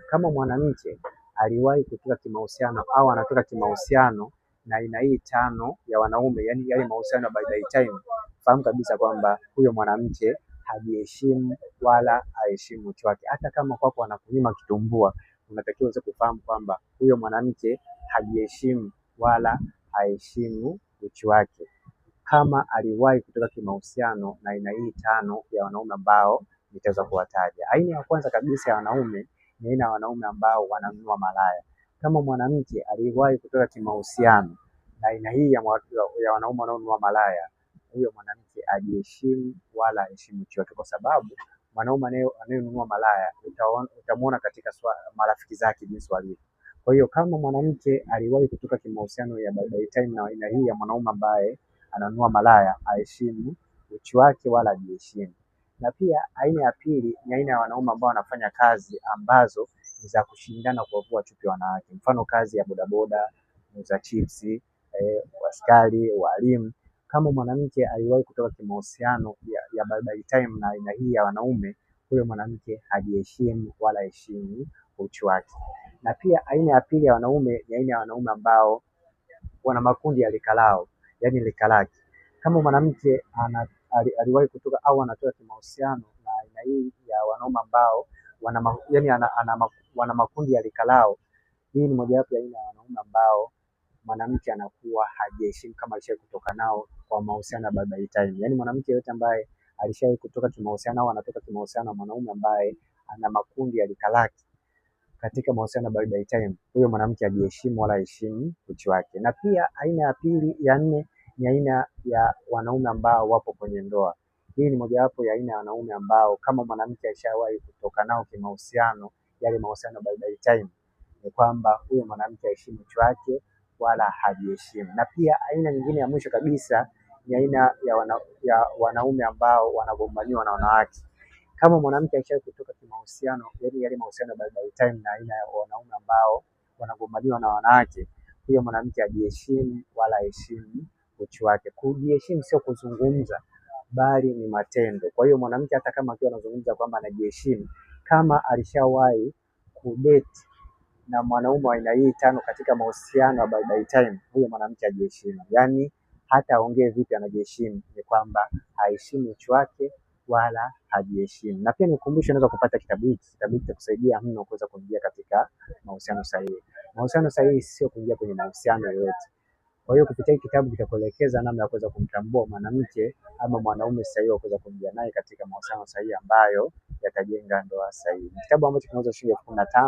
kama mwanamke aliwahi kutoka kimahusiano au anatoka kimahusiano na aina hii tano ya wanaume, yani yale mahusiano ya by time, fahamu kabisa kwamba huyo mwanamke hajiheshimu wala haheshimu uchi wake. Hata kama kwako anakunyima kitumbua, unatakiwa uweze kufahamu kwamba huyo mwanamke hajiheshimu wala haheshimu uchi wake, kama aliwahi kutoka kimahusiano na aina hii tano ya wanaume ambao nitaweza kuwataja. Aina ya kwanza kabisa ya wanaume ni aina ya wanaume ambao wananunua malaya. Kama mwanamke aliwahi kutoka kimahusiano na aina hii ya wanaume wanaonunua malaya, huyo mwanamke ajiheshimu wala heshimu uchi wake, kwa sababu mwanaume anayenunua malaya utamuona katika marafiki zake jinsi walivyo. Kwa hiyo kama mwanamke aliwahi kutoka kimahusiano ya by time na aina hii ya mwanaume ambaye ananunua malaya, aheshimu uchi wake wala ajiheshimu. Na pia aina ya pili ni aina ya wanaume ambao wanafanya kazi ambazo ni za kushindana kuwavua chupi wanawake, mfano kazi ya bodaboda, muuza chipsi, askari, walimu. Kama mwanamke aliwahi kutoka kimahusiano ya by time na aina hii ya wanaume, huyo mwanamke hajiheshimu wala heshimu uchi wake. Na pia aina ya pili ya wanaume ni aina ya wanaume ambao wana makundi ya lika lao, yani lika lake. Kama mwanamke aliwahi kutoka au anatoka kimahusiano na aina hii ya wanaume ambao wana makundi ya lika lao, hii ni mojawapo ya aina ya wanaume ambao mwanamke anakuwa hajiheshimu kama alishawahi kutoka nao kwa mahusiano ya by time. Yani mwanamke yote ambaye alishawahi kutoka kimahusiano au anatoka kimahusiano na mwanaume ambaye ana makundi ya lika lake katika mahusiano by time, huyo mwanamke hajiheshimu wala heshimu uchi wake. Na pia aina ya pili ya nne ni aina ya wanaume ambao wapo kwenye ndoa. Hii ni mojawapo ya aina ya wanaume ambao kama mwanamke alishawahi kutoka nao kimahusiano, yale mahusiano by time, ni kwamba huyo mwanamke haheshimu uchi wake wala hajiheshimu. Na pia aina nyingine ya mwisho kabisa ni aina ya wanaume ambao wanagombaniwa na wanawake. Kama mwanamke alishawahi kutoka kimahusiano, yani yale mahusiano by time na aina ya wanaume ambao wanagombaniwa na wanawake, huyo mwanamke hajiheshimu wala heshimu uchi wake. Kujiheshimu sio kuzungumza, bali ni matendo. Kwa hiyo mwanamke hata kama akiwa anazungumza kwamba anajiheshimu, kama alishawahi kudate na mwanaume wa aina hii tano katika mahusiano by time, huyo mwanamke hajiheshimu. Yani hata aongee vipi anajiheshimu, ni kwamba haheshimu uchi wake wala hajiheshimu. Na pia nikukumbushe, unaweza kupata kitabu hiki. Kitabu hiki kitakusaidia mno kuweza kuingia katika mahusiano sahihi. Mahusiano sahihi sio kuingia kwenye mahusiano yoyote. Kwa hiyo kupitia hiki kitabu kitakuelekeza namna ya kuweza kumtambua mwanamke ama mwanaume sahihi wa kuweza kuingia naye katika mahusiano sahihi ambayo yatajenga ndoa sahihi. Kitabu ambacho kinauza shilingi 15,000.